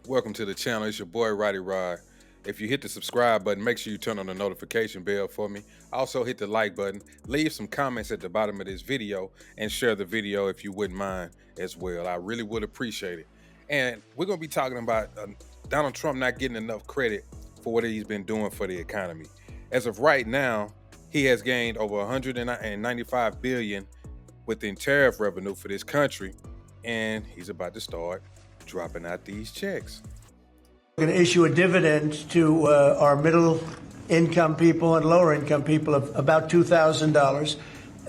Welcome to the channel. It's your boy Roddy Rod. If you hit the subscribe button, make sure you turn on the notification bell for me. Also hit the like button, leave some comments at the bottom of this video, and share the video if you wouldn't mind as well. I really would appreciate it. And we're going to be talking about Donald Trump not getting enough credit for what he's been doing for the economy. As of right now, he has gained over 195 billion within tariff revenue for this country, and he's about to start dropping out these checks. We're going to issue a dividend to our middle income people and lower income people of about $2,000.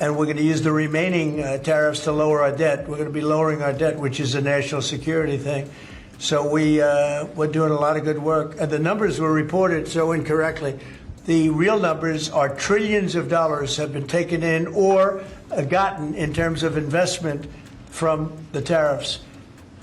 And we're going to use the remaining tariffs to lower our debt. We're going to be lowering our debt, which is a national security thing. So we're doing a lot of good work. And the numbers were reported so incorrectly. The real numbers are trillions of dollars have been taken in or gotten in terms of investment from the tariffs.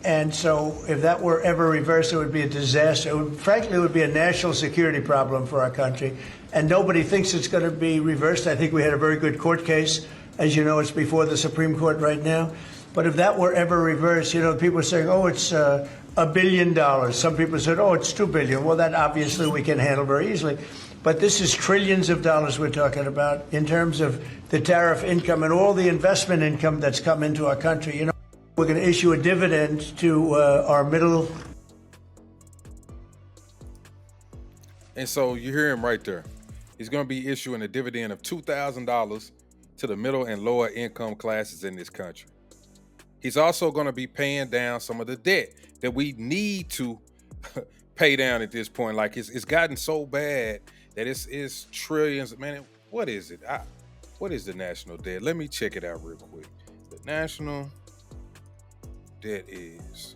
And so if that were ever reversed, it would be a disaster. Frankly, it would be a national security problem for our country. And nobody thinks it's going to be reversed. I think we had a very good court case. As you know, it's before the Supreme Court right now. But if that were ever reversed, people are saying, oh, it's $1 billion. Some people said, oh, it's $2 billion. Well, that obviously we can handle very easily. But this is trillions of dollars we're talking about in terms of the tariff income and all the investment income that's come into our country. We're going to issue a dividend to our middle. And so you hear him right there. He's going to be issuing a dividend of $2,000 to the middle and lower income classes in this country. He's also going to be paying down some of the debt that we need to pay down at this point. Like it's gotten so bad that it's trillions. Man, what is it? What is the national debt? Let me check it out real quick. The national debt is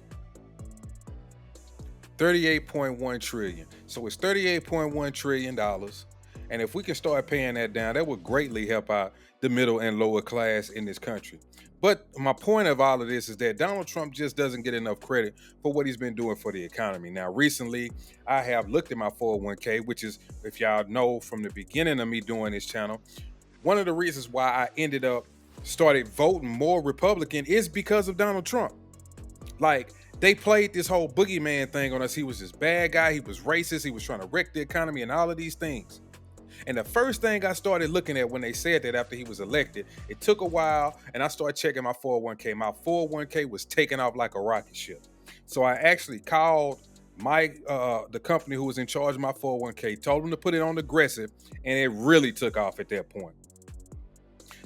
38.1 trillion. So it's $38.1 trillion. And if we can start paying that down, that would greatly help out the middle and lower class in this country. But my point of all of this is that Donald Trump just doesn't get enough credit for what he's been doing for the economy. Now, recently, I have looked at my 401k, which is, if y'all know from the beginning of me doing this channel, one of the reasons why I ended up started voting more Republican is because of Donald Trump. Like, they played this whole boogeyman thing on us. He was this bad guy. He was racist. He was trying to wreck the economy and all of these things. And the first thing I started looking at when they said that after he was elected, it took a while, and I started checking my 401k. My 401k was taking off like a rocket ship. So I actually called the company who was in charge of my 401k, told them to put it on aggressive, and it really took off at that point.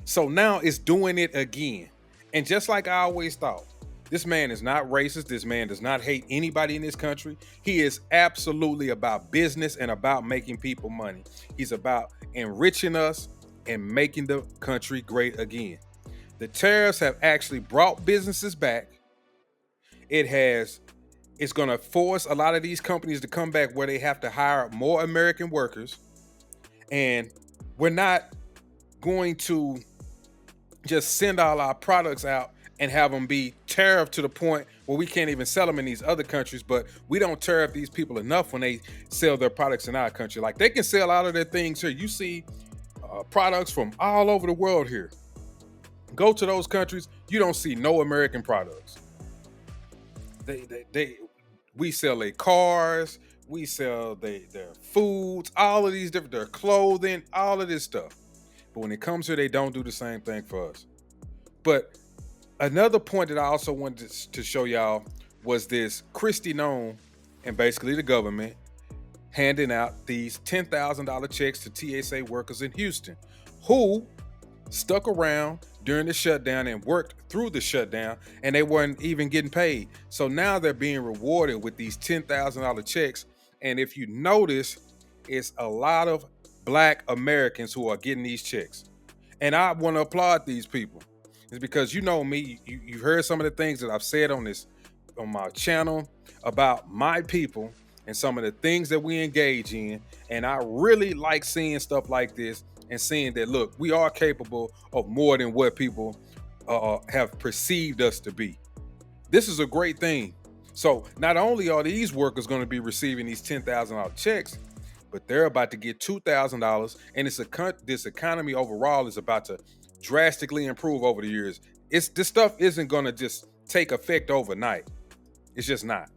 So now it's doing it again. And just like I always thought, this man is not racist. This man does not hate anybody in this country. He is absolutely about business and about making people money. He's about enriching us and making the country great again. The tariffs have actually brought businesses back. It's going to force a lot of these companies to come back where they have to hire more American workers. And we're not going to just send all our products out and have them be tariffed to the point where we can't even sell them in these other countries, but we don't tariff these people enough when they sell their products in our country. Like, they can sell all of their things here. You see products from all over the world here. Go to those countries, you don't see no American products. We sell their cars, we sell their foods, all of these different, their clothing, all of this stuff. But when it comes here, they don't do the same thing for us. But another point that I also wanted to show y'all was this Kristi Noem and basically the government handing out these $10,000 checks to TSA workers in Houston who stuck around during the shutdown and worked through the shutdown, and they weren't even getting paid. So now they're being rewarded with these $10,000 checks. And if you notice, it's a lot of Black Americans who are getting these checks. And I want to applaud these people. It's because, you know me, you've heard some of the things that I've said on my channel about my people and some of the things that we engage in. And I really like seeing stuff like this and seeing that, look, we are capable of more than what people have perceived us to be. This is a great thing. So not only are these workers going to be receiving these $10,000 checks, but they're about to get $2,000. And this economy overall is about to drastically improve over the years. This stuff isn't going to just take effect overnight. It's just not.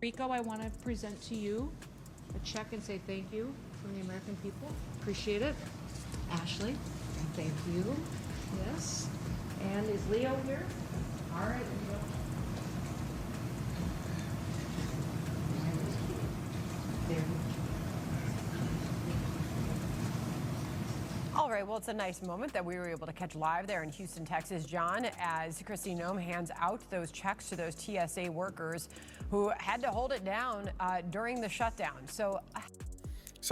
Rico, I want to present to you a check and say thank you from the American people. Appreciate it. Ashley, thank you. Yes. And is Leo here? All right, Leo. There we go. All right, well, it's a nice moment that we were able to catch live there in Houston, Texas, John, as Kristi Noem hands out those checks to those TSA workers who had to hold it down during the shutdown. So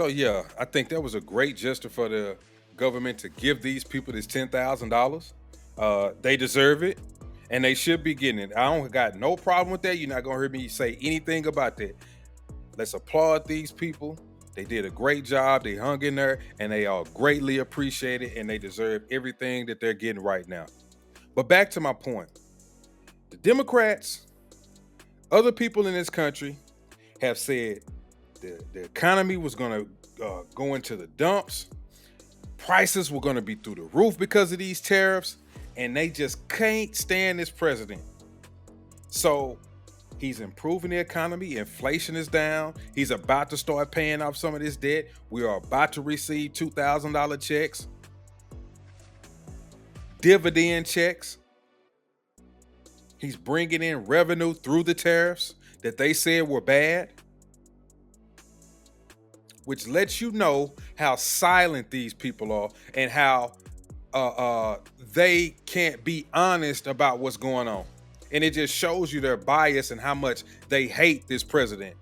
yeah, I think that was a great gesture for the government to give these people this $10,000. They deserve it, and they should be getting it. I don't got no problem with that. You're not gonna hear me say anything about that. Let's applaud these people. They did a great job. They hung in there, and they are greatly appreciated, and they deserve everything that they're getting right now. But back to my point. The Democrats, other people in this country have said the economy was going to go into the dumps. Prices were going to be through the roof because of these tariffs, and they just can't stand this president. So he's improving the economy. Inflation is down. He's about to start paying off some of this debt. We are about to receive $2,000 checks, dividend checks. He's bringing in revenue through the tariffs that they said were bad, which lets you know how silent these people are and how they can't be honest about what's going on. And it just shows you their bias and how much they hate this president.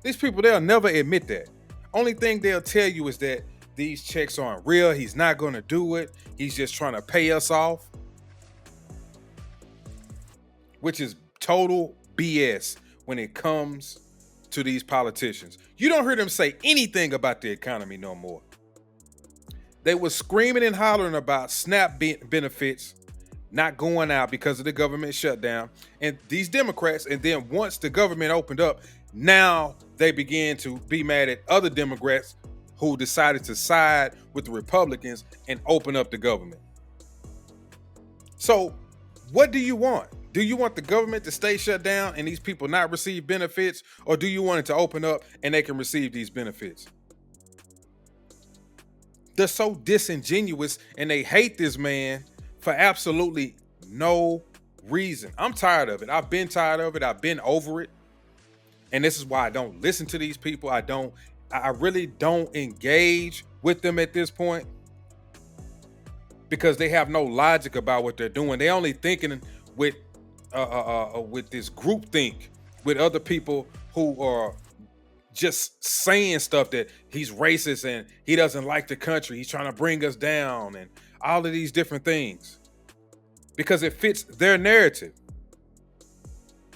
These people, they'll never admit that. Only thing they'll tell you is that these checks aren't real. He's not going to do it. He's just trying to pay us off, which is total BS when it comes to these politicians. You don't hear them say anything about the economy no more. They were screaming and hollering about SNAP benefits not going out because of the government shutdown. And these Democrats, and then once the government opened up, now they began to be mad at other Democrats who decided to side with the Republicans and open up the government. So what do you want? Do you want the government to stay shut down and these people not receive benefits? Or do you want it to open up and they can receive these benefits? They're so disingenuous and they hate this man for absolutely no reason. I'm tired of it. I've been tired of it. I've been over it. And this is why I don't listen to these people. I really don't engage with them at this point because they have no logic about what they're doing. They're only thinking with this group think with other people who are just saying stuff that he's racist and he doesn't like the country. He's trying to bring us down and all of these different things because it fits their narrative.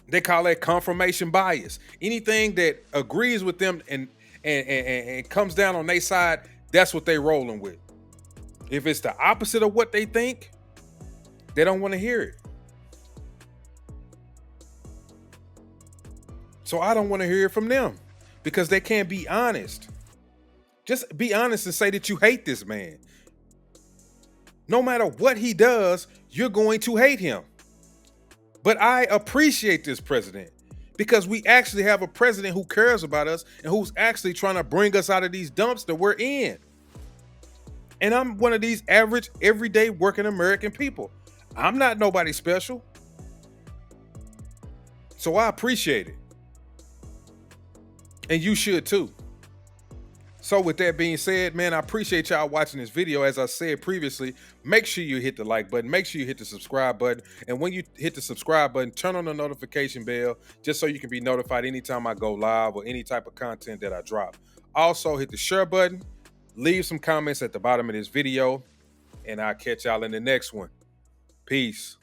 They call that confirmation bias. Anything that agrees with them and comes down on their side, that's what they rolling with. If it's the opposite of what they think, they don't want to hear it. So I don't want to hear it from them because they can't be honest. Just be honest and say that you hate this man. No matter what he does, you're going to hate him. But I appreciate this president because we actually have a president who cares about us and who's actually trying to bring us out of these dumps that we're in. And I'm one of these average, everyday working American people. I'm not nobody special. So I appreciate it. And you should too. So with that being said, man, I appreciate y'all watching this video. As I said previously, make sure you hit the like button, make sure you hit the subscribe button. And when you hit the subscribe button, turn on the notification bell just so you can be notified anytime I go live or any type of content that I drop. Also hit the share button, leave some comments at the bottom of this video, and I'll catch y'all in the next one. Peace.